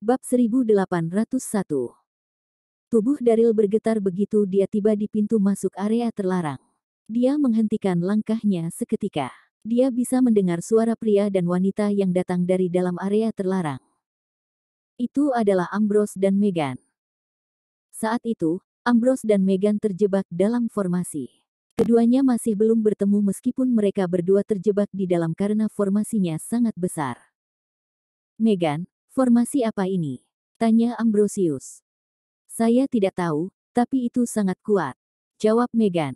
Bab 1801. Tubuh Daryl bergetar begitu dia tiba di pintu masuk area terlarang. Dia menghentikan langkahnya seketika. Dia bisa mendengar suara pria dan wanita yang datang dari dalam area terlarang. Itu adalah Ambrose dan Meghan. Saat itu, Ambrose dan Meghan terjebak dalam formasi. Keduanya masih belum bertemu meskipun mereka berdua terjebak di dalam karena formasinya sangat besar. "Meghan, formasi apa ini?" tanya Ambrosius. "Saya tidak tahu, tapi itu sangat kuat," jawab Meghan.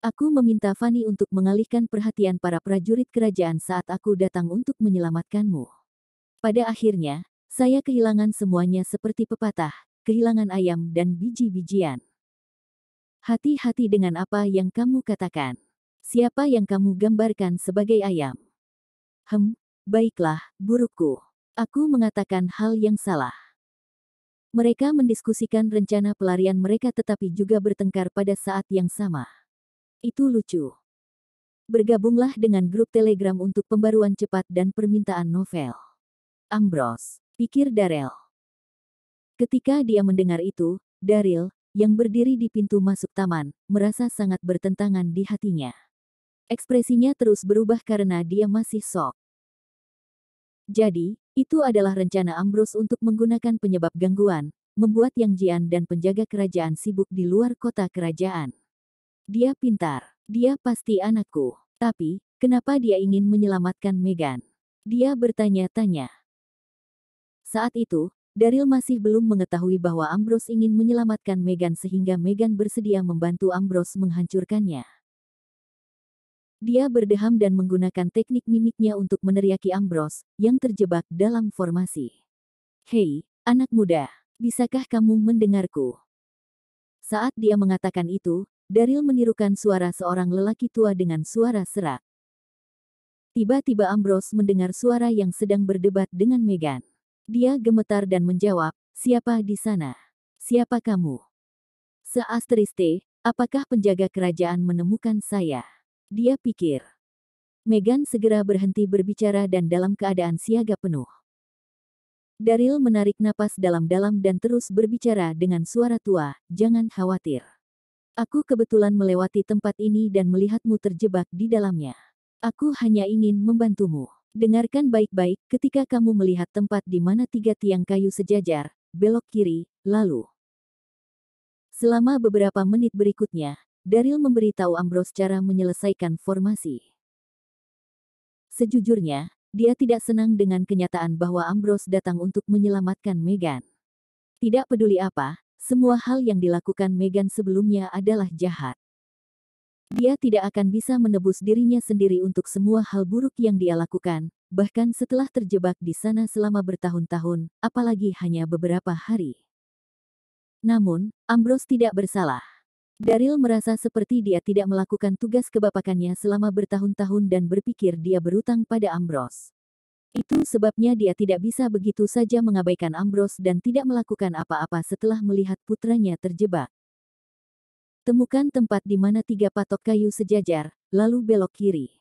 "Aku meminta Fanny untuk mengalihkan perhatian para prajurit kerajaan saat aku datang untuk menyelamatkanmu. Pada akhirnya, saya kehilangan semuanya seperti pepatah, kehilangan ayam dan biji-bijian. Hati-hati dengan apa yang kamu katakan. Siapa yang kamu gambarkan sebagai ayam?" Baiklah, burukku. Aku mengatakan hal yang salah." Mereka mendiskusikan rencana pelarian mereka tetapi juga bertengkar pada saat yang sama. Itu lucu. Bergabunglah dengan grup Telegram untuk pembaruan cepat dan permintaan novel. Ambrose, pikir Daryl. Ketika dia mendengar itu, Daryl, yang berdiri di pintu masuk taman, merasa sangat bertentangan di hatinya. Ekspresinya terus berubah karena dia masih shock. Jadi, itu adalah rencana Ambrose untuk menggunakan penyebab gangguan, membuat Yang Jian dan penjaga kerajaan sibuk di luar kota kerajaan. Dia pintar. Dia pasti anakku. Tapi, kenapa dia ingin menyelamatkan Meghan? Dia bertanya-tanya. Saat itu, Daryl masih belum mengetahui bahwa Ambrose ingin menyelamatkan Meghan sehingga Meghan bersedia membantu Ambrose menghancurkannya. Dia berdeham dan menggunakan teknik mimiknya untuk meneriaki Ambrose, yang terjebak dalam formasi. "Hei, anak muda, bisakah kamu mendengarku?" Saat dia mengatakan itu, Daryl menirukan suara seorang lelaki tua dengan suara serak. Tiba-tiba Ambrose mendengar suara yang sedang berdebat dengan Meghan. Dia gemetar dan menjawab, "Siapa di sana? Siapa kamu?" "Seasteriste, apakah penjaga kerajaan menemukan saya?" dia pikir. Meghan segera berhenti berbicara dan dalam keadaan siaga penuh. Daryl menarik napas dalam-dalam dan terus berbicara dengan suara tua, "Jangan khawatir. Aku kebetulan melewati tempat ini dan melihatmu terjebak di dalamnya. Aku hanya ingin membantumu. Dengarkan baik-baik, ketika kamu melihat tempat di mana 3 tiang kayu sejajar, belok kiri, lalu." Selama beberapa menit berikutnya, Daryl memberitahu Ambrose cara menyelesaikan formasi. Sejujurnya, dia tidak senang dengan kenyataan bahwa Ambrose datang untuk menyelamatkan Meghan. Tidak peduli apa, semua hal yang dilakukan Meghan sebelumnya adalah jahat. Dia tidak akan bisa menebus dirinya sendiri untuk semua hal buruk yang dia lakukan, bahkan setelah terjebak di sana selama bertahun-tahun, apalagi hanya beberapa hari. Namun, Ambrose tidak bersalah. Daryl merasa seperti dia tidak melakukan tugas kebapakannya selama bertahun-tahun dan berpikir dia berutang pada Ambrose. Itu sebabnya dia tidak bisa begitu saja mengabaikan Ambrose dan tidak melakukan apa-apa setelah melihat putranya terjebak. Temukan tempat di mana 3 patok kayu sejajar, lalu belok kiri.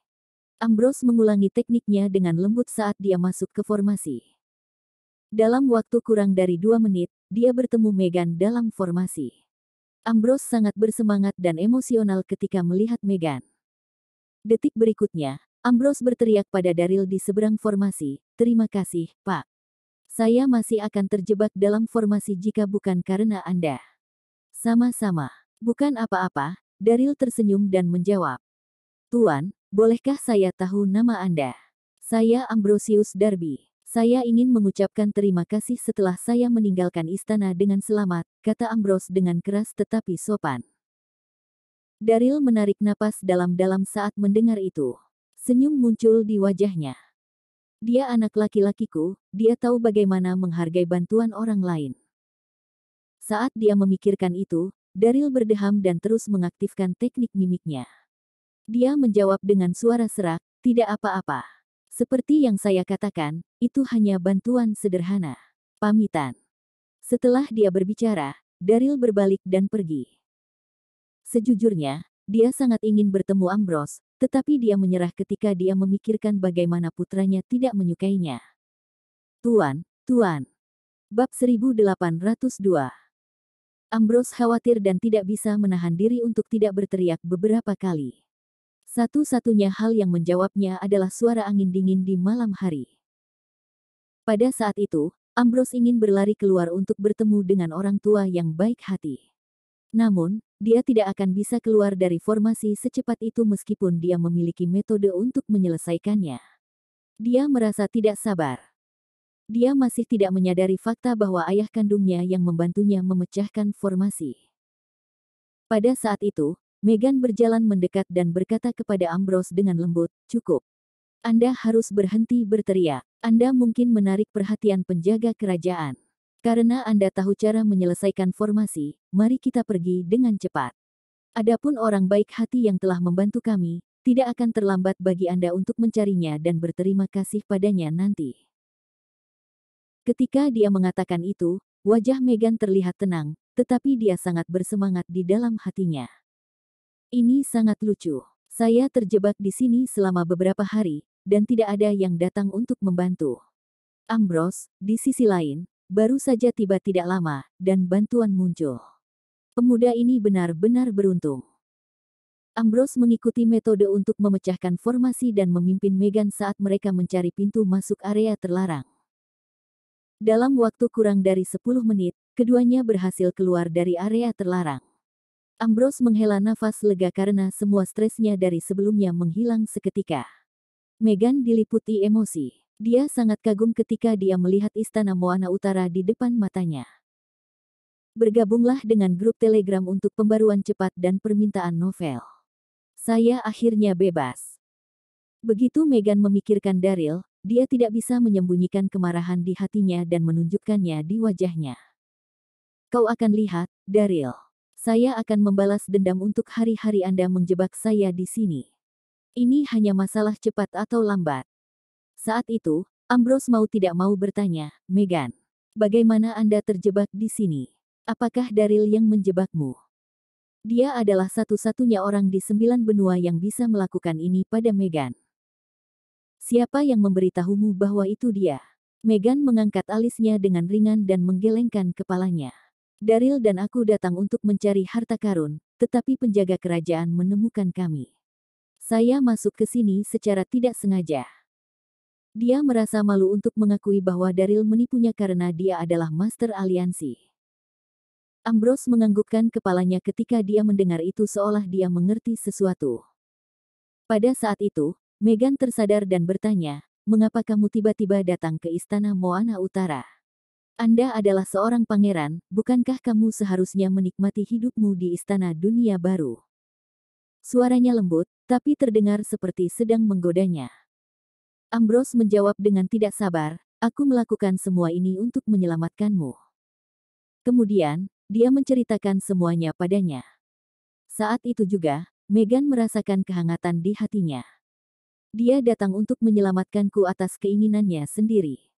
Ambrose mengulangi tekniknya dengan lembut saat dia masuk ke formasi. Dalam waktu kurang dari 2 menit, dia bertemu Meghan dalam formasi. Ambrose sangat bersemangat dan emosional ketika melihat Meghan. Detik berikutnya, Ambrose berteriak pada Daryl di seberang formasi, "Terima kasih, Pak. Saya masih akan terjebak dalam formasi jika bukan karena Anda." "Sama-sama. Bukan apa-apa," Daryl tersenyum dan menjawab. "Tuan, bolehkah saya tahu nama Anda?" "Saya Ambrosius Darby. Saya ingin mengucapkan terima kasih setelah saya meninggalkan istana dengan selamat," kata Ambrose dengan keras tetapi sopan. Daryl menarik napas dalam-dalam saat mendengar itu. Senyum muncul di wajahnya. Dia anak laki-lakiku, dia tahu bagaimana menghargai bantuan orang lain. Saat dia memikirkan itu, Daryl berdeham dan terus mengaktifkan teknik mimiknya. Dia menjawab dengan suara serak, "Tidak apa-apa. Seperti yang saya katakan, itu hanya bantuan sederhana. Pamitan." Setelah dia berbicara, Daryl berbalik dan pergi. Sejujurnya, dia sangat ingin bertemu Ambrose, tetapi dia menyerah ketika dia memikirkan bagaimana putranya tidak menyukainya. Tuan," Bab 1802. Ambrose khawatir dan tidak bisa menahan diri untuk tidak berteriak beberapa kali. Satu-satunya hal yang menjawabnya adalah suara angin dingin di malam hari. Pada saat itu, Ambrose ingin berlari keluar untuk bertemu dengan orang tua yang baik hati. Namun, dia tidak akan bisa keluar dari formasi secepat itu meskipun dia memiliki metode untuk menyelesaikannya. Dia merasa tidak sabar. Dia masih tidak menyadari fakta bahwa ayah kandungnya yang membantunya memecahkan formasi. Pada saat itu, Meghan berjalan mendekat dan berkata kepada Ambrose dengan lembut, "Cukup. Anda harus berhenti berteriak. Anda mungkin menarik perhatian penjaga kerajaan. Karena Anda tahu cara menyelesaikan formasi, mari kita pergi dengan cepat. Adapun orang baik hati yang telah membantu kami, tidak akan terlambat bagi Anda untuk mencarinya dan berterima kasih padanya nanti." Ketika dia mengatakan itu, wajah Meghan terlihat tenang, tetapi dia sangat bersemangat di dalam hatinya. Ini sangat lucu. Saya terjebak di sini selama beberapa hari, dan tidak ada yang datang untuk membantu. Ambrose, di sisi lain, baru saja tiba tidak lama, dan bantuan muncul. Pemuda ini benar-benar beruntung. Ambrose mengikuti metode untuk memecahkan formasi dan memimpin Meghan saat mereka mencari pintu masuk area terlarang. Dalam waktu kurang dari 10 menit, keduanya berhasil keluar dari area terlarang. Ambrose menghela nafas lega karena semua stresnya dari sebelumnya menghilang seketika. Meghan diliputi emosi. Dia sangat kagum ketika dia melihat istana Moana Utara di depan matanya. Bergabunglah dengan grup Telegram untuk pembaruan cepat dan permintaan novel. Saya akhirnya bebas. Begitu Meghan memikirkan Daryl, dia tidak bisa menyembunyikan kemarahan di hatinya dan menunjukkannya di wajahnya. Kau akan lihat, Daryl. Saya akan membalas dendam untuk hari-hari Anda menjebak saya di sini. Ini hanya masalah cepat atau lambat. Saat itu, Ambrose mau tidak mau bertanya, "Meghan, bagaimana Anda terjebak di sini? Apakah Daryl yang menjebakmu?" Dia adalah satu-satunya orang di 9 benua yang bisa melakukan ini pada Meghan. "Siapa yang memberitahumu bahwa itu dia?" Meghan mengangkat alisnya dengan ringan dan menggelengkan kepalanya. "Daryl dan aku datang untuk mencari harta karun, tetapi penjaga kerajaan menemukan kami. Saya masuk ke sini secara tidak sengaja." Dia merasa malu untuk mengakui bahwa Daryl menipunya karena dia adalah master aliansi. Ambrose menganggukkan kepalanya ketika dia mendengar itu seolah dia mengerti sesuatu. Pada saat itu, Meghan tersadar dan bertanya, "Mengapa kamu tiba-tiba datang ke istana Moana Utara? Anda adalah seorang pangeran, bukankah kamu seharusnya menikmati hidupmu di istana dunia baru?" Suaranya lembut, tapi terdengar seperti sedang menggodanya. Ambrose menjawab dengan tidak sabar, "Aku melakukan semua ini untuk menyelamatkanmu." Kemudian, dia menceritakan semuanya padanya. Saat itu juga, Meghan merasakan kehangatan di hatinya. Dia datang untuk menyelamatkanku atas keinginannya sendiri.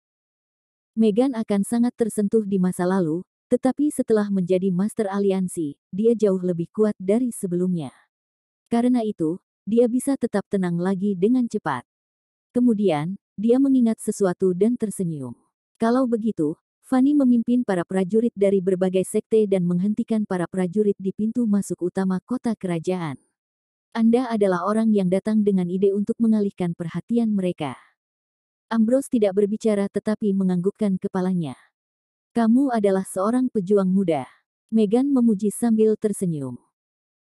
Meghan akan sangat tersentuh di masa lalu, tetapi setelah menjadi master aliansi, dia jauh lebih kuat dari sebelumnya. Karena itu, dia bisa tetap tenang lagi dengan cepat. Kemudian, dia mengingat sesuatu dan tersenyum. Kalau begitu, Fanny memimpin para prajurit dari berbagai sekte dan menghentikan para prajurit di pintu masuk utama kota kerajaan. Anda adalah orang yang datang dengan ide untuk mengalihkan perhatian mereka. Ambrose tidak berbicara tetapi menganggukkan kepalanya. "Kamu adalah seorang pejuang muda." Meghan memuji sambil tersenyum.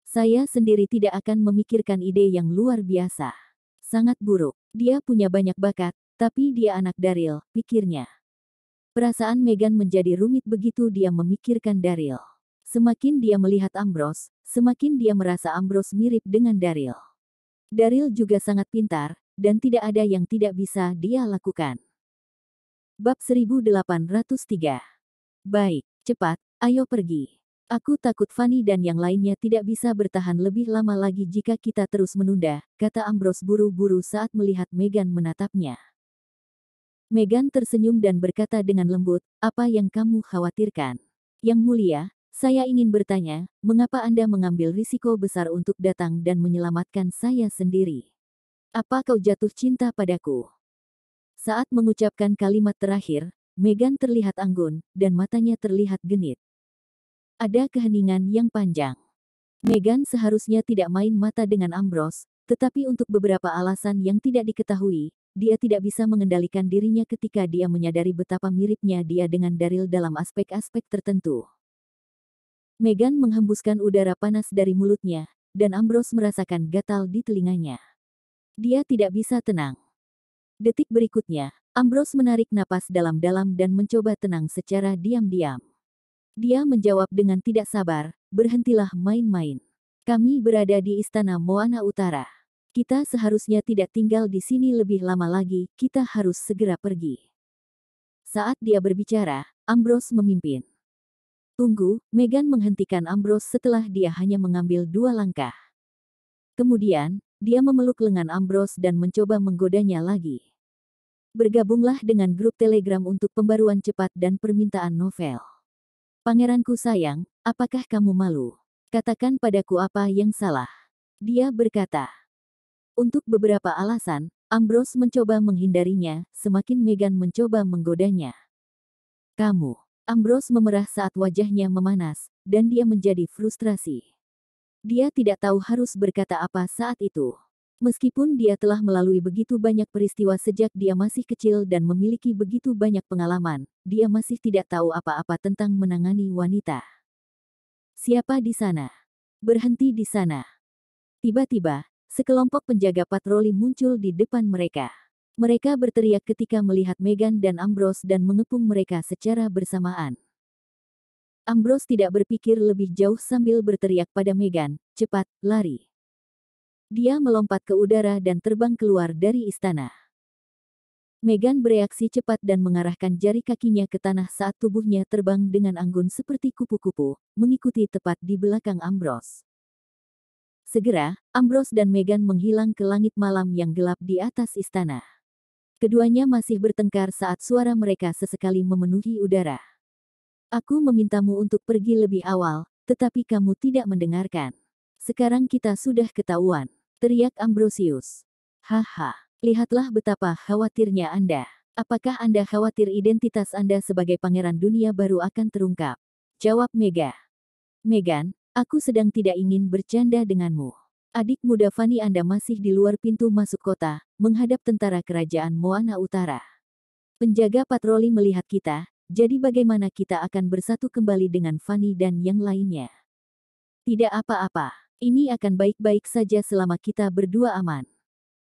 "Saya sendiri tidak akan memikirkan ide yang luar biasa. Sangat buruk. Dia punya banyak bakat, tapi dia anak Daryl," pikirnya. Perasaan Meghan menjadi rumit begitu dia memikirkan Daryl. Semakin dia melihat Ambrose, semakin dia merasa Ambrose mirip dengan Daryl. Daryl juga sangat pintar, dan tidak ada yang tidak bisa dia lakukan. Bab 1803. "Baik, cepat, ayo pergi. Aku takut Fanny dan yang lainnya tidak bisa bertahan lebih lama lagi jika kita terus menunda," kata Ambrose buru-buru saat melihat Meghan menatapnya. Meghan tersenyum dan berkata dengan lembut, "Apa yang kamu khawatirkan? Yang mulia, saya ingin bertanya, mengapa Anda mengambil risiko besar untuk datang dan menyelamatkan saya sendiri? Apa kau jatuh cinta padaku?" Saat mengucapkan kalimat terakhir, Megan terlihat anggun, dan matanya terlihat genit. Ada keheningan yang panjang. Megan seharusnya tidak main mata dengan Ambrose, tetapi untuk beberapa alasan yang tidak diketahui, dia tidak bisa mengendalikan dirinya ketika dia menyadari betapa miripnya dia dengan Daryl dalam aspek-aspek tertentu. Megan menghembuskan udara panas dari mulutnya, dan Ambrose merasakan gatal di telinganya. Dia tidak bisa tenang. Detik berikutnya, Ambrose menarik napas dalam-dalam dan mencoba tenang secara diam-diam. Dia menjawab dengan tidak sabar, "Berhentilah main-main. Kami berada di Istana Moana Utara. Kita seharusnya tidak tinggal di sini lebih lama lagi, kita harus segera pergi." Saat dia berbicara, Ambrose memimpin. "Tunggu," Megan menghentikan Ambrose setelah dia hanya mengambil 2 langkah. Kemudian, dia memeluk lengan Ambrose dan mencoba menggodanya lagi. "Bergabunglah dengan grup Telegram untuk pembaruan cepat dan permintaan novel. Pangeranku sayang, apakah kamu malu? Katakan padaku apa yang salah." Dia berkata. Untuk beberapa alasan, Ambrose mencoba menghindarinya, semakin Megan mencoba menggodanya. "Kamu." Ambrose memerah saat wajahnya memanas, dan dia menjadi frustrasi. Dia tidak tahu harus berkata apa saat itu. Meskipun dia telah melalui begitu banyak peristiwa sejak dia masih kecil dan memiliki begitu banyak pengalaman, dia masih tidak tahu apa-apa tentang menangani wanita. "Siapa di sana? Berhenti di sana." Tiba-tiba, sekelompok penjaga patroli muncul di depan mereka. Mereka berteriak ketika melihat Megan dan Ambrose dan mengepung mereka secara bersamaan. Ambrose tidak berpikir lebih jauh sambil berteriak pada Megan, "Cepat, lari." Dia melompat ke udara dan terbang keluar dari istana. Megan bereaksi cepat dan mengarahkan jari kakinya ke tanah saat tubuhnya terbang dengan anggun seperti kupu-kupu, mengikuti tepat di belakang Ambrose. Segera, Ambrose dan Megan menghilang ke langit malam yang gelap di atas istana. Keduanya masih bertengkar saat suara mereka sesekali memenuhi udara. "Aku memintamu untuk pergi lebih awal, tetapi kamu tidak mendengarkan. Sekarang kita sudah ketahuan," teriak Ambrosius. "Haha, lihatlah betapa khawatirnya Anda. Apakah Anda khawatir identitas Anda sebagai pangeran dunia baru akan terungkap?" jawab Megan, "Aku sedang tidak ingin bercanda denganmu. Adik muda Fanny Anda masih di luar pintu masuk kota, menghadap tentara kerajaan Moana Utara. Penjaga patroli melihat kita, jadi bagaimana kita akan bersatu kembali dengan Fanny dan yang lainnya?" "Tidak apa-apa. Ini akan baik-baik saja selama kita berdua aman.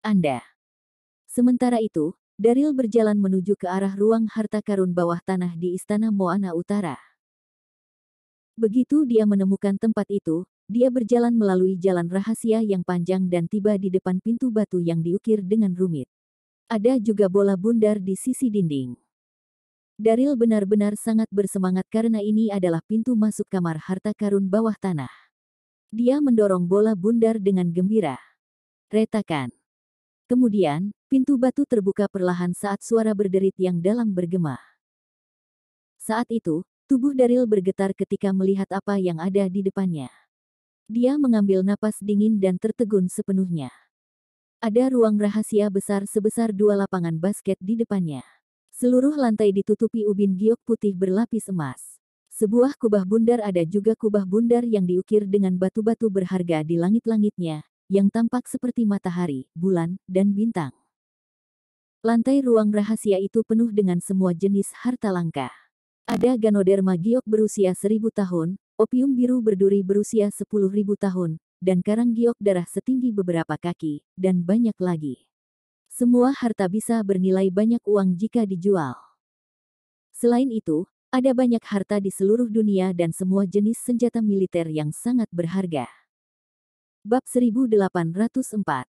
Anda." Sementara itu, Daryl berjalan menuju ke arah ruang harta karun bawah tanah di Istana Moana Utara. Begitu dia menemukan tempat itu, dia berjalan melalui jalan rahasia yang panjang dan tiba di depan pintu batu yang diukir dengan rumit. Ada juga bola bundar di sisi dinding. Daryl benar-benar sangat bersemangat karena ini adalah pintu masuk kamar harta karun bawah tanah. Dia mendorong bola bundar dengan gembira. Retakan. Kemudian, pintu batu terbuka perlahan saat suara berderit yang dalam bergema. Saat itu, tubuh Daryl bergetar ketika melihat apa yang ada di depannya. Dia mengambil napas dingin dan tertegun sepenuhnya. Ada ruang rahasia besar sebesar 2 lapangan basket di depannya. Seluruh lantai ditutupi ubin giok putih berlapis emas. Sebuah kubah bundar, ada juga kubah bundar yang diukir dengan batu-batu berharga di langit-langitnya, yang tampak seperti matahari, bulan, dan bintang. Lantai ruang rahasia itu penuh dengan semua jenis harta langka. Ada Ganoderma giok berusia 1000 tahun, opium biru berduri berusia 10.000 tahun, dan karang giok darah setinggi beberapa kaki, dan banyak lagi. Semua harta bisa bernilai banyak uang jika dijual. Selain itu, ada banyak harta di seluruh dunia dan semua jenis senjata militer yang sangat berharga. Bab 1804.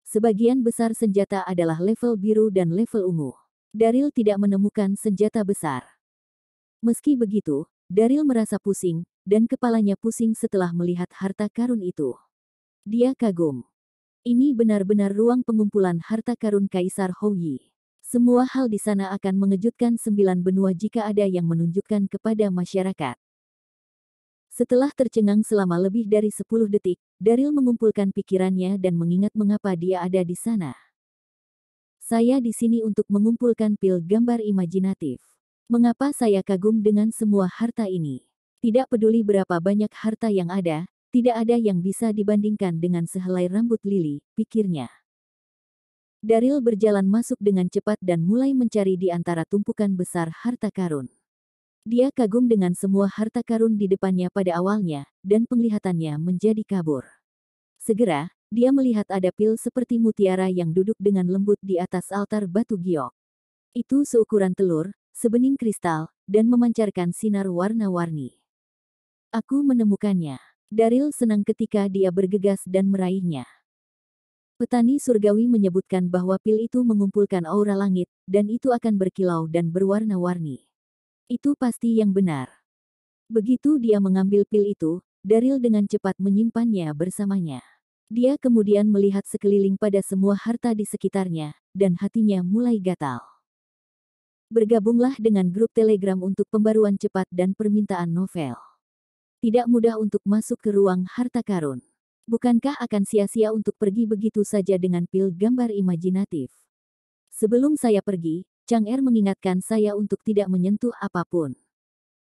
Sebagian besar senjata adalah level biru dan level ungu. Daryl tidak menemukan senjata besar. Meski begitu, Daryl merasa pusing, dan kepalanya pusing setelah melihat harta karun itu. Dia kagum. Ini benar-benar ruang pengumpulan harta karun Kaisar Houyi. Semua hal di sana akan mengejutkan 9 benua jika ada yang menunjukkan kepada masyarakat. Setelah tercengang selama lebih dari 10 detik, Daryl mengumpulkan pikirannya dan mengingat mengapa dia ada di sana. "Saya di sini untuk mengumpulkan pil gambar imajinatif. Mengapa saya kagum dengan semua harta ini? Tidak peduli berapa banyak harta yang ada, tidak ada yang bisa dibandingkan dengan sehelai rambut lili, pikirnya. Daryl berjalan masuk dengan cepat dan mulai mencari di antara tumpukan besar harta karun. Dia kagum dengan semua harta karun di depannya pada awalnya, dan penglihatannya menjadi kabur. Segera, dia melihat ada pil seperti mutiara yang duduk dengan lembut di atas altar batu giok. Itu seukuran telur, sebening kristal, dan memancarkan sinar warna-warni. Aku menemukannya. Daryl senang ketika dia bergegas dan meraihnya. Petani surgawi menyebutkan bahwa pil itu mengumpulkan aura langit, dan itu akan berkilau dan berwarna-warni. Itu pasti yang benar. Begitu dia mengambil pil itu, Daryl dengan cepat menyimpannya bersamanya. Dia kemudian melihat sekeliling pada semua harta di sekitarnya, dan hatinya mulai gatal. Bergabunglah dengan grup Telegram untuk pembaruan cepat dan permintaan novel. Tidak mudah untuk masuk ke ruang harta karun. Bukankah akan sia-sia untuk pergi begitu saja dengan pil gambar imajinatif? Sebelum saya pergi, Chang'er mengingatkan saya untuk tidak menyentuh apapun.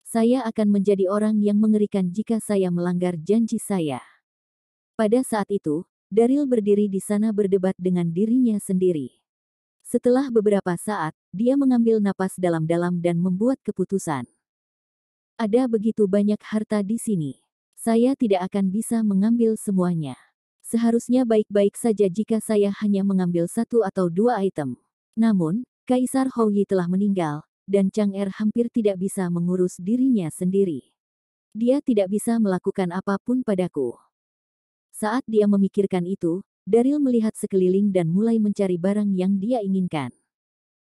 Saya akan menjadi orang yang mengerikan jika saya melanggar janji saya. Pada saat itu, Daryl berdiri di sana berdebat dengan dirinya sendiri. Setelah beberapa saat, dia mengambil napas dalam-dalam dan membuat keputusan. Ada begitu banyak harta di sini. Saya tidak akan bisa mengambil semuanya. Seharusnya baik-baik saja jika saya hanya mengambil satu atau dua item. Namun, Kaisar Houyi telah meninggal, dan Chang'er hampir tidak bisa mengurus dirinya sendiri. Dia tidak bisa melakukan apapun padaku. Saat dia memikirkan itu, Daryl melihat sekeliling dan mulai mencari barang yang dia inginkan.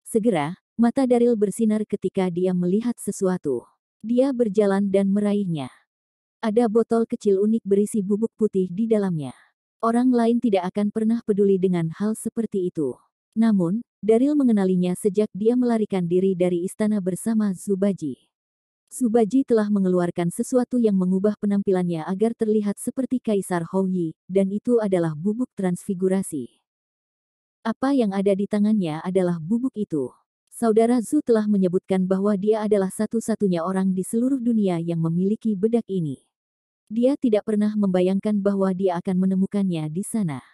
Segera, mata Daryl bersinar ketika dia melihat sesuatu. Dia berjalan dan meraihnya. Ada botol kecil unik berisi bubuk putih di dalamnya. Orang lain tidak akan pernah peduli dengan hal seperti itu. Namun, Daryl mengenalinya sejak dia melarikan diri dari istana bersama Zubaji. Zubaji telah mengeluarkan sesuatu yang mengubah penampilannya agar terlihat seperti Kaisar Houyi, dan itu adalah bubuk transfigurasi. Apa yang ada di tangannya adalah bubuk itu. Saudara Zhu telah menyebutkan bahwa dia adalah satu-satunya orang di seluruh dunia yang memiliki bedak ini. Dia tidak pernah membayangkan bahwa dia akan menemukannya di sana.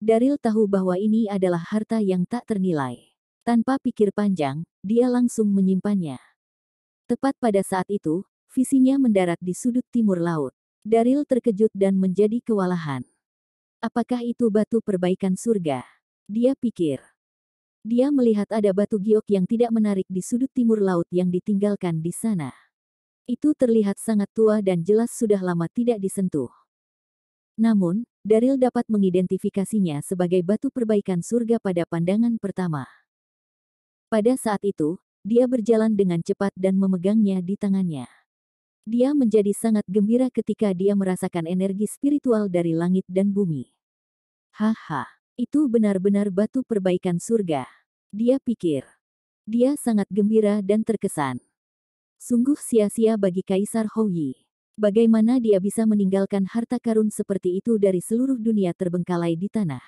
Daryl tahu bahwa ini adalah harta yang tak ternilai. Tanpa pikir panjang, dia langsung menyimpannya. Tepat pada saat itu, visinya mendarat di sudut timur laut. Daryl terkejut dan menjadi kewalahan. Apakah itu batu perbaikan surga? Dia pikir. Dia melihat ada batu giok yang tidak menarik di sudut timur laut yang ditinggalkan di sana. Itu terlihat sangat tua dan jelas sudah lama tidak disentuh. Namun, Daryl dapat mengidentifikasinya sebagai batu perbaikan surga pada pandangan pertama. Pada saat itu, dia berjalan dengan cepat dan memegangnya di tangannya. Dia menjadi sangat gembira ketika dia merasakan energi spiritual dari langit dan bumi. Haha, itu benar-benar batu perbaikan surga. Dia pikir. Dia sangat gembira dan terkesan. Sungguh sia-sia bagi Kaisar Houyi. Bagaimana dia bisa meninggalkan harta karun seperti itu dari seluruh dunia terbengkalai di tanah?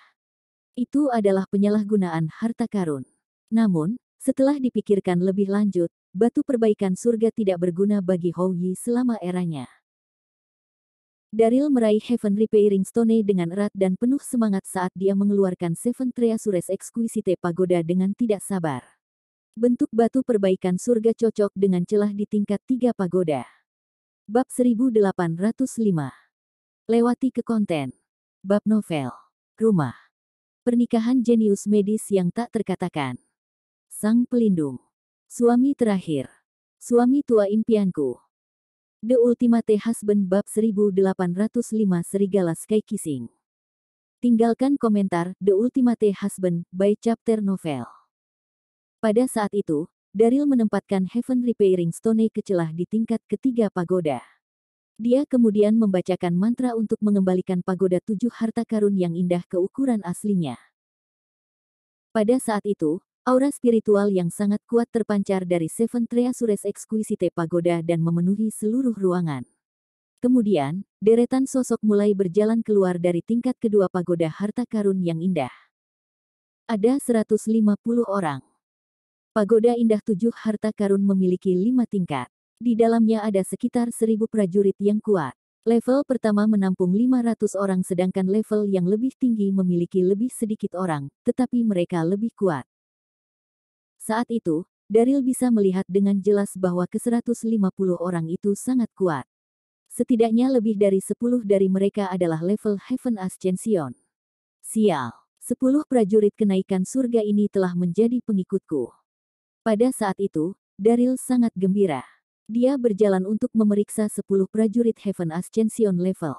Itu adalah penyalahgunaan harta karun. Namun, setelah dipikirkan lebih lanjut, batu perbaikan surga tidak berguna bagi Houyi selama eranya. Daryl meraih Heaven Repairing Stone dengan erat dan penuh semangat saat dia mengeluarkan Seven Treasures Exquisite Pagoda dengan tidak sabar. Bentuk batu perbaikan surga cocok dengan celah di tingkat 3 pagoda. Bab 1805. Lewati ke konten. Bab novel. Rumah. Pernikahan jenius medis yang tak terkatakan. Sang pelindung. Suami terakhir. Suami tua impianku. The Ultimate Husband bab 1805 Serigala Sky Kissing. Tinggalkan komentar The Ultimate Husband by Chapter Novel. Pada saat itu, Daryl menempatkan Heaven Repairing Stone ke celah di tingkat ketiga pagoda. Dia kemudian membacakan mantra untuk mengembalikan pagoda 7 harta karun yang indah ke ukuran aslinya. Pada saat itu, aura spiritual yang sangat kuat terpancar dari Seven Treasures Exquisite Pagoda dan memenuhi seluruh ruangan. Kemudian, deretan sosok mulai berjalan keluar dari tingkat kedua pagoda harta karun yang indah. Ada 150 orang. Pagoda Indah Tujuh Harta Karun memiliki 5 tingkat. Di dalamnya ada sekitar 1.000 prajurit yang kuat. Level pertama menampung 500 orang sedangkan level yang lebih tinggi memiliki lebih sedikit orang, tetapi mereka lebih kuat. Saat itu, Daryl bisa melihat dengan jelas bahwa ke-150 orang itu sangat kuat. Setidaknya lebih dari 10 dari mereka adalah level Heaven Ascension. Sial, 10 prajurit kenaikan surga ini telah menjadi pengikutku. Pada saat itu, Daryl sangat gembira. Dia berjalan untuk memeriksa 10 prajurit Heaven Ascension level.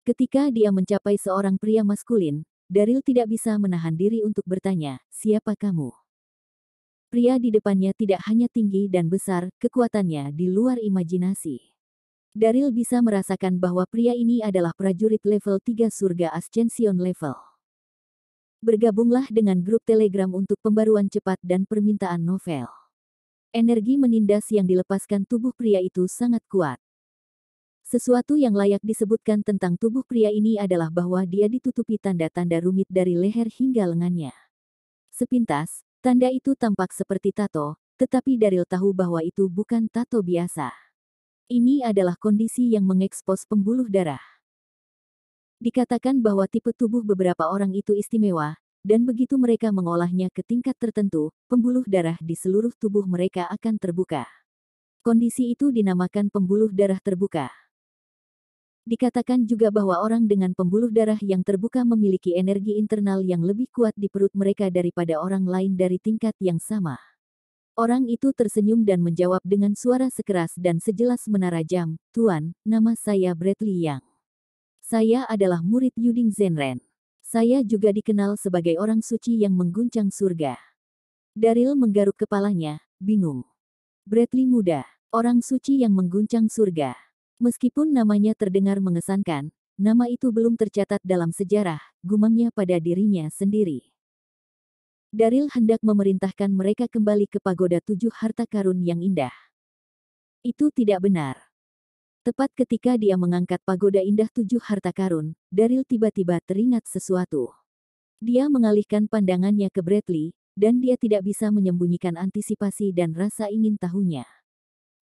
Ketika dia mencapai seorang pria maskulin, Daryl tidak bisa menahan diri untuk bertanya, "Siapa kamu?" Pria di depannya tidak hanya tinggi dan besar, kekuatannya di luar imajinasi. Daryl bisa merasakan bahwa pria ini adalah prajurit level 3 surga Ascension level. Bergabunglah dengan grup Telegram untuk pembaruan cepat dan permintaan novel. Energi menindas yang dilepaskan tubuh pria itu sangat kuat. Sesuatu yang layak disebutkan tentang tubuh pria ini adalah bahwa dia ditutupi tanda-tanda rumit dari leher hingga lengannya. Sepintas, tanda itu tampak seperti tato, tetapi Daryl tahu bahwa itu bukan tato biasa. Ini adalah kondisi yang mengekspos pembuluh darah. Dikatakan bahwa tipe tubuh beberapa orang itu istimewa, dan begitu mereka mengolahnya ke tingkat tertentu, pembuluh darah di seluruh tubuh mereka akan terbuka. Kondisi itu dinamakan pembuluh darah terbuka. Dikatakan juga bahwa orang dengan pembuluh darah yang terbuka memiliki energi internal yang lebih kuat di perut mereka daripada orang lain dari tingkat yang sama. Orang itu tersenyum dan menjawab dengan suara sekeras dan sejelas menara jam, "Tuan, nama saya Bradley Young. Saya adalah murid Yuding Zenren. Saya juga dikenal sebagai orang suci yang mengguncang surga." Daryl menggaruk kepalanya, bingung. Bradley muda, orang suci yang mengguncang surga. Meskipun namanya terdengar mengesankan, nama itu belum tercatat dalam sejarah, gumamnya pada dirinya sendiri. Daryl hendak memerintahkan mereka kembali ke Pagoda Tujuh Harta Karun yang indah. Itu tidak benar. Tepat ketika dia mengangkat Pagoda Indah Tujuh Harta Karun, Daryl tiba-tiba teringat sesuatu. Dia mengalihkan pandangannya ke Bradley, dan dia tidak bisa menyembunyikan antisipasi dan rasa ingin tahunya.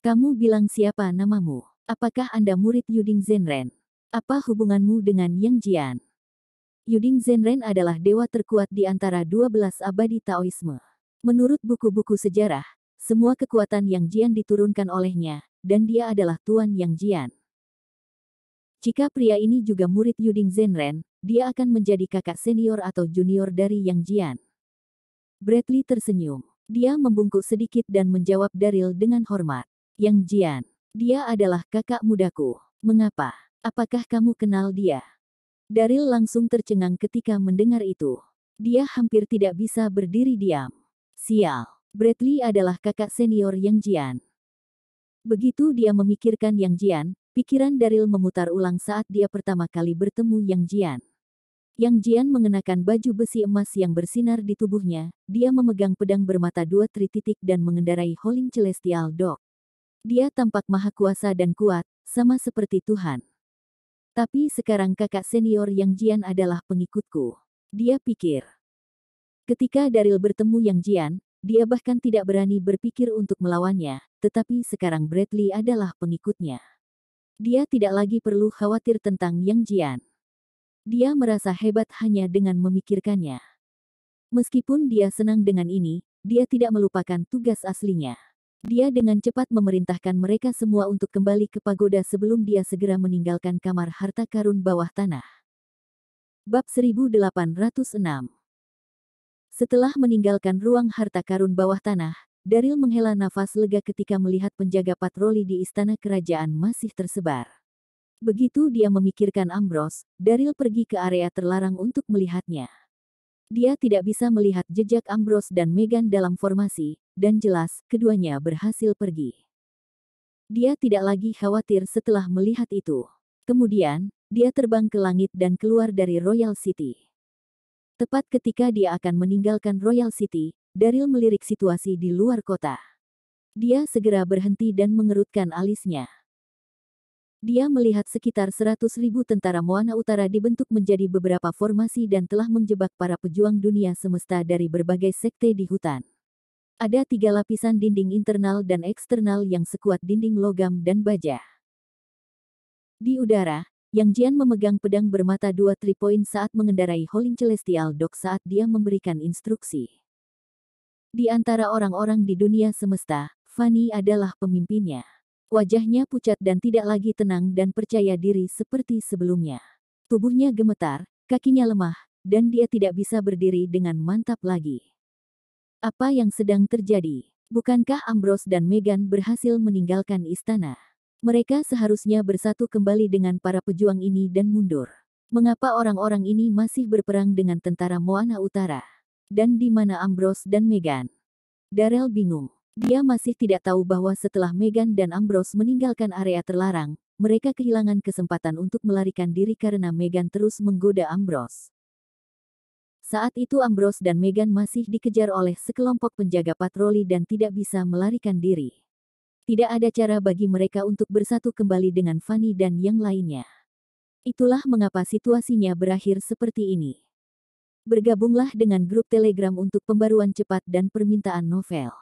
"Kamu bilang siapa namamu? Apakah Anda murid Yuding Zenren? Apa hubunganmu dengan Yang Jian?" Yuding Zenren adalah dewa terkuat di antara 12 abadi Taoisme. Menurut buku-buku sejarah, semua kekuatan Yang Jian diturunkan olehnya, dan dia adalah Tuan Yang Jian. Jika pria ini juga murid Yuding Zenren, dia akan menjadi kakak senior atau junior dari Yang Jian. Bradley tersenyum. Dia membungkuk sedikit dan menjawab Daryl dengan hormat. "Yang Jian, dia adalah kakak mudaku. Mengapa? Apakah kamu kenal dia?" Daryl langsung tercengang ketika mendengar itu. Dia hampir tidak bisa berdiri diam. Sial, Bradley adalah kakak senior Yang Jian. Begitu dia memikirkan Yang Jian, pikiran Daryl memutar ulang saat dia pertama kali bertemu Yang Jian. Yang Jian mengenakan baju besi emas yang bersinar di tubuhnya, dia memegang pedang bermata dua trititik dan mengendarai Holing Celestial Dog. Dia tampak maha kuasa dan kuat, sama seperti Tuhan. Tapi sekarang kakak senior Yang Jian adalah pengikutku, dia pikir. Ketika Daryl bertemu Yang Jian, dia bahkan tidak berani berpikir untuk melawannya, tetapi sekarang Bradley adalah pengikutnya. Dia tidak lagi perlu khawatir tentang Yang Jian. Dia merasa hebat hanya dengan memikirkannya. Meskipun dia senang dengan ini, dia tidak melupakan tugas aslinya. Dia dengan cepat memerintahkan mereka semua untuk kembali ke pagoda sebelum dia segera meninggalkan kamar harta karun bawah tanah. Bab 1806. Setelah meninggalkan ruang harta karun bawah tanah, Daryl menghela nafas lega ketika melihat penjaga patroli di istana kerajaan masih tersebar. Begitu dia memikirkan Ambrose, Daryl pergi ke area terlarang untuk melihatnya. Dia tidak bisa melihat jejak Ambrose dan Meghan dalam formasi, dan jelas, keduanya berhasil pergi. Dia tidak lagi khawatir setelah melihat itu. Kemudian, dia terbang ke langit dan keluar dari Royal City. Tepat ketika dia akan meninggalkan Royal City, Daryl melirik situasi di luar kota. Dia segera berhenti dan mengerutkan alisnya. Dia melihat sekitar 100.000 tentara Moana Utara dibentuk menjadi beberapa formasi dan telah menjebak para pejuang dunia semesta dari berbagai sekte di hutan. Ada 3 lapisan dinding internal dan eksternal yang sekuat dinding logam dan baja. Di udara, Yang Jian memegang pedang bermata 2 3-point saat mengendarai Holing Celestial Dog saat dia memberikan instruksi. Di antara orang-orang di dunia semesta, Fanny adalah pemimpinnya. Wajahnya pucat dan tidak lagi tenang dan percaya diri seperti sebelumnya. Tubuhnya gemetar, kakinya lemah, dan dia tidak bisa berdiri dengan mantap lagi. Apa yang sedang terjadi? Bukankah Ambrose dan Meghan berhasil meninggalkan istana? Mereka seharusnya bersatu kembali dengan para pejuang ini dan mundur. Mengapa orang-orang ini masih berperang dengan tentara Moana Utara? Dan di mana Ambrose dan Meghan? Darrell bingung. Dia masih tidak tahu bahwa setelah Meghan dan Ambrose meninggalkan area terlarang, mereka kehilangan kesempatan untuk melarikan diri karena Meghan terus menggoda Ambrose. Saat itu Ambrose dan Meghan masih dikejar oleh sekelompok penjaga patroli dan tidak bisa melarikan diri. Tidak ada cara bagi mereka untuk bersatu kembali dengan Fanny dan yang lainnya. Itulah mengapa situasinya berakhir seperti ini. Bergabunglah dengan grup Telegram untuk pembaruan cepat dan permintaan novel.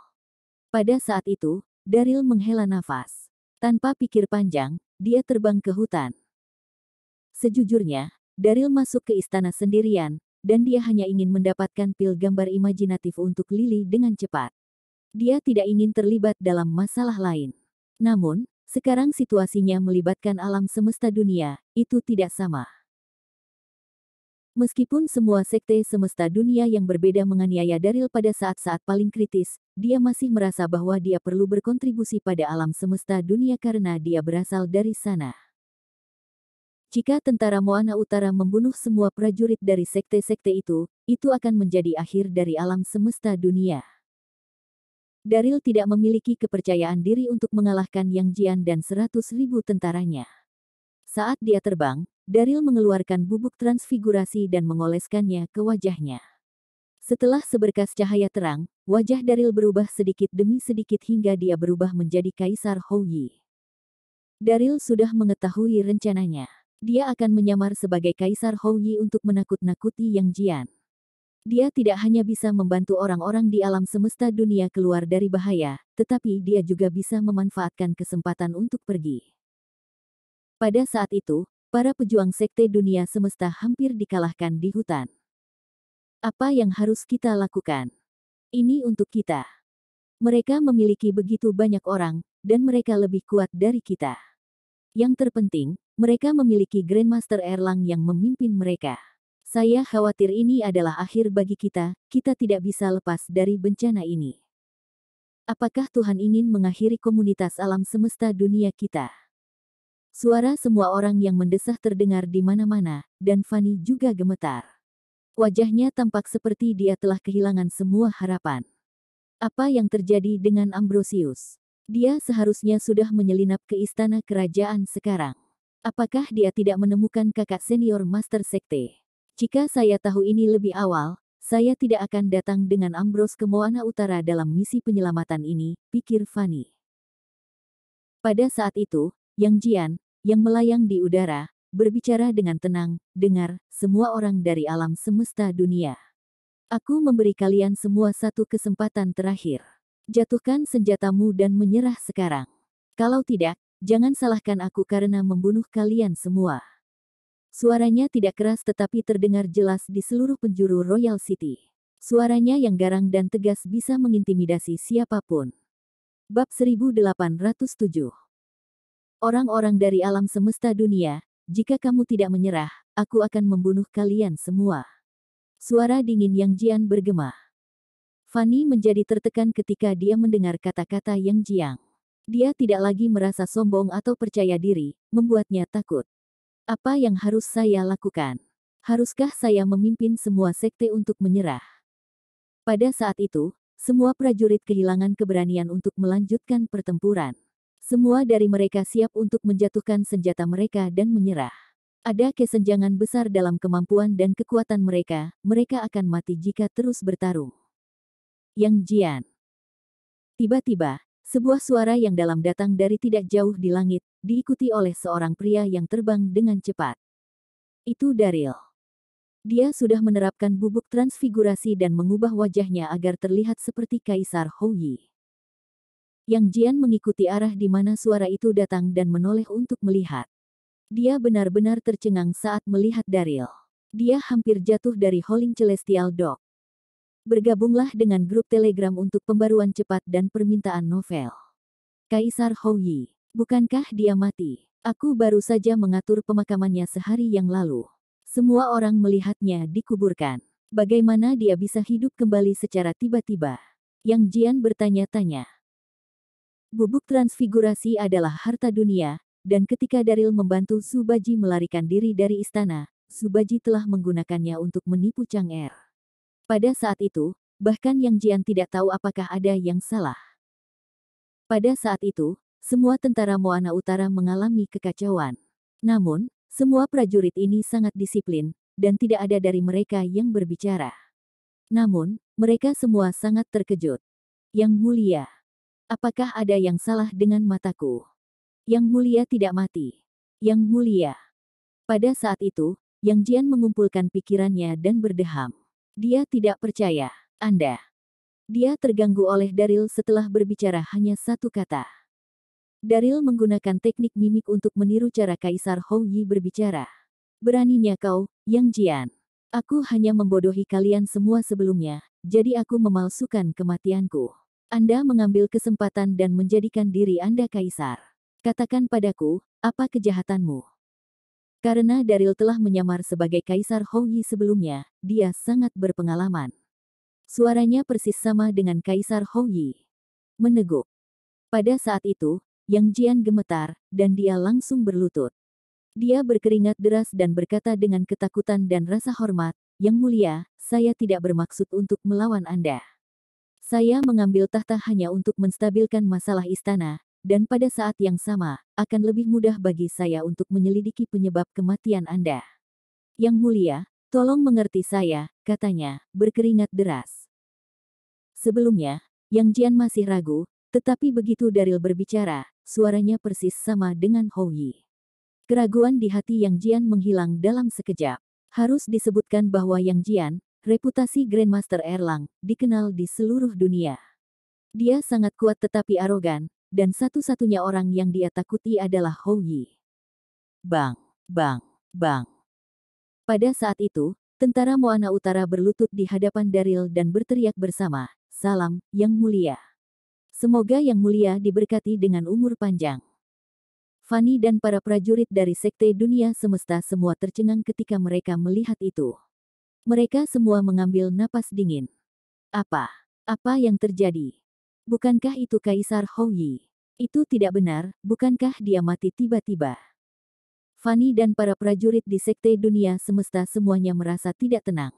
Pada saat itu, Darryl menghela nafas. Tanpa pikir panjang, dia terbang ke hutan. Sejujurnya, Darryl masuk ke istana sendirian, dan dia hanya ingin mendapatkan pil gambar imajinatif untuk Lily dengan cepat. Dia tidak ingin terlibat dalam masalah lain. Namun, sekarang situasinya melibatkan alam semesta dunia, itu tidak sama. Meskipun semua sekte semesta dunia yang berbeda menganiaya Darryl pada saat-saat paling kritis, dia masih merasa bahwa dia perlu berkontribusi pada alam semesta dunia karena dia berasal dari sana. Jika tentara Moana Utara membunuh semua prajurit dari sekte-sekte itu akan menjadi akhir dari alam semesta dunia. Darryl tidak memiliki kepercayaan diri untuk mengalahkan Yang Jian dan 100.000 tentaranya. Saat dia terbang, Darryl mengeluarkan bubuk transfigurasi dan mengoleskannya ke wajahnya. Setelah seberkas cahaya terang, wajah Darryl berubah sedikit demi sedikit hingga dia berubah menjadi Kaisar Hou Yi. Darryl sudah mengetahui rencananya. Dia akan menyamar sebagai Kaisar Hou Yi untuk menakut-nakuti Yang Jian. Dia tidak hanya bisa membantu orang-orang di alam semesta dunia keluar dari bahaya, tetapi dia juga bisa memanfaatkan kesempatan untuk pergi. Pada saat itu, para pejuang sekte dunia semesta hampir dikalahkan di hutan. Apa yang harus kita lakukan? Ini untuk kita. Mereka memiliki begitu banyak orang, dan mereka lebih kuat dari kita. Yang terpenting, mereka memiliki Grandmaster Erlang yang memimpin mereka. Saya khawatir ini adalah akhir bagi kita tidak bisa lepas dari bencana ini. Apakah Tuhan ingin mengakhiri komunitas alam semesta dunia kita? Suara semua orang yang mendesah terdengar di mana-mana, dan Fanny juga gemetar. Wajahnya tampak seperti dia telah kehilangan semua harapan. Apa yang terjadi dengan Ambrosius? Dia seharusnya sudah menyelinap ke istana kerajaan sekarang. Apakah dia tidak menemukan kakak senior Master Sekte? Jika saya tahu ini lebih awal, saya tidak akan datang dengan Ambrose ke Moana Utara dalam misi penyelamatan ini, pikir Fanny. Pada saat itu, Yang Jian, yang melayang di udara, berbicara dengan tenang, dengar, semua orang dari alam semesta dunia. Aku memberi kalian semua satu kesempatan terakhir. Jatuhkan senjatamu dan menyerah sekarang. Kalau tidak, jangan salahkan aku karena membunuh kalian semua. Suaranya tidak keras tetapi terdengar jelas di seluruh penjuru Royal City. Suaranya yang garang dan tegas bisa mengintimidasi siapapun. Bab 1807. Orang-orang dari alam semesta dunia, jika kamu tidak menyerah, aku akan membunuh kalian semua. Suara dingin Yang Jian bergema. Fanny menjadi tertekan ketika dia mendengar kata-kata Yang Jiang. Dia tidak lagi merasa sombong atau percaya diri, membuatnya takut. Apa yang harus saya lakukan? Haruskah saya memimpin semua sekte untuk menyerah? Pada saat itu, semua prajurit kehilangan keberanian untuk melanjutkan pertempuran. Semua dari mereka siap untuk menjatuhkan senjata mereka dan menyerah. Ada kesenjangan besar dalam kemampuan dan kekuatan mereka akan mati jika terus bertarung. Yang Jian. Tiba-tiba, sebuah suara yang dalam datang dari tidak jauh di langit, diikuti oleh seorang pria yang terbang dengan cepat. Itu Darryl. Dia sudah menerapkan bubuk transfigurasi dan mengubah wajahnya agar terlihat seperti Kaisar Houyi. Yang Jian mengikuti arah di mana suara itu datang dan menoleh untuk melihat. Dia benar-benar tercengang saat melihat Daryl. Dia hampir jatuh dari Howling Celestial Dog. Bergabunglah dengan grup Telegram untuk pembaruan cepat dan permintaan novel. Kaisar Houyi, bukankah dia mati? Aku baru saja mengatur pemakamannya sehari yang lalu. Semua orang melihatnya dikuburkan. Bagaimana dia bisa hidup kembali secara tiba-tiba? Yang Jian bertanya-tanya. Bubuk transfigurasi adalah harta dunia, dan ketika Daryl membantu Subaji melarikan diri dari istana, Subaji telah menggunakannya untuk menipu Chang'er. Pada saat itu, bahkan Yang Jian tidak tahu apakah ada yang salah. Pada saat itu, semua tentara Moana Utara mengalami kekacauan. Namun, semua prajurit ini sangat disiplin, dan tidak ada dari mereka yang berbicara. Namun, mereka semua sangat terkejut. Yang Mulia. Apakah ada yang salah dengan mataku? Yang Mulia tidak mati. Yang Mulia. Pada saat itu, Yang Jian mengumpulkan pikirannya dan berdeham. Dia tidak percaya. Anda. Dia terganggu oleh Daryl setelah berbicara hanya satu kata. Daryl menggunakan teknik mimik untuk meniru cara Kaisar Houyi berbicara. Beraninya kau, Yang Jian. Aku hanya membodohi kalian semua sebelumnya, jadi aku memalsukan kematianku. Anda mengambil kesempatan dan menjadikan diri Anda kaisar. Katakan padaku, apa kejahatanmu? Karena Daryl telah menyamar sebagai Kaisar Houyi sebelumnya, dia sangat berpengalaman. Suaranya persis sama dengan Kaisar Houyi. Meneguk. Pada saat itu, Yang Jian gemetar, dan dia langsung berlutut. Dia berkeringat deras dan berkata dengan ketakutan dan rasa hormat, Yang Mulia, saya tidak bermaksud untuk melawan Anda. Saya mengambil tahta hanya untuk menstabilkan masalah istana, dan pada saat yang sama, akan lebih mudah bagi saya untuk menyelidiki penyebab kematian Anda. Yang Mulia, tolong mengerti saya, katanya, berkeringat deras. Sebelumnya, Yang Jian masih ragu, tetapi begitu Daryl berbicara, suaranya persis sama dengan Houyi. Keraguan di hati Yang Jian menghilang dalam sekejap. Harus disebutkan bahwa Yang Jian, reputasi Grandmaster Erlang, dikenal di seluruh dunia. Dia sangat kuat tetapi arogan, dan satu-satunya orang yang dia takuti adalah Houyi. Bang, bang, bang. Pada saat itu, tentara Moana Utara berlutut di hadapan Daryl dan berteriak bersama, salam, Yang Mulia. Semoga Yang Mulia diberkati dengan umur panjang. Fanny dan para prajurit dari Sekte Dunia Semesta semua tercengang ketika mereka melihat itu. Mereka semua mengambil napas dingin. Apa yang terjadi? Bukankah itu Kaisar Houyi? Itu tidak benar, bukankah dia mati tiba-tiba? Fanny dan para prajurit di Sekte Dunia Semesta semuanya merasa tidak tenang.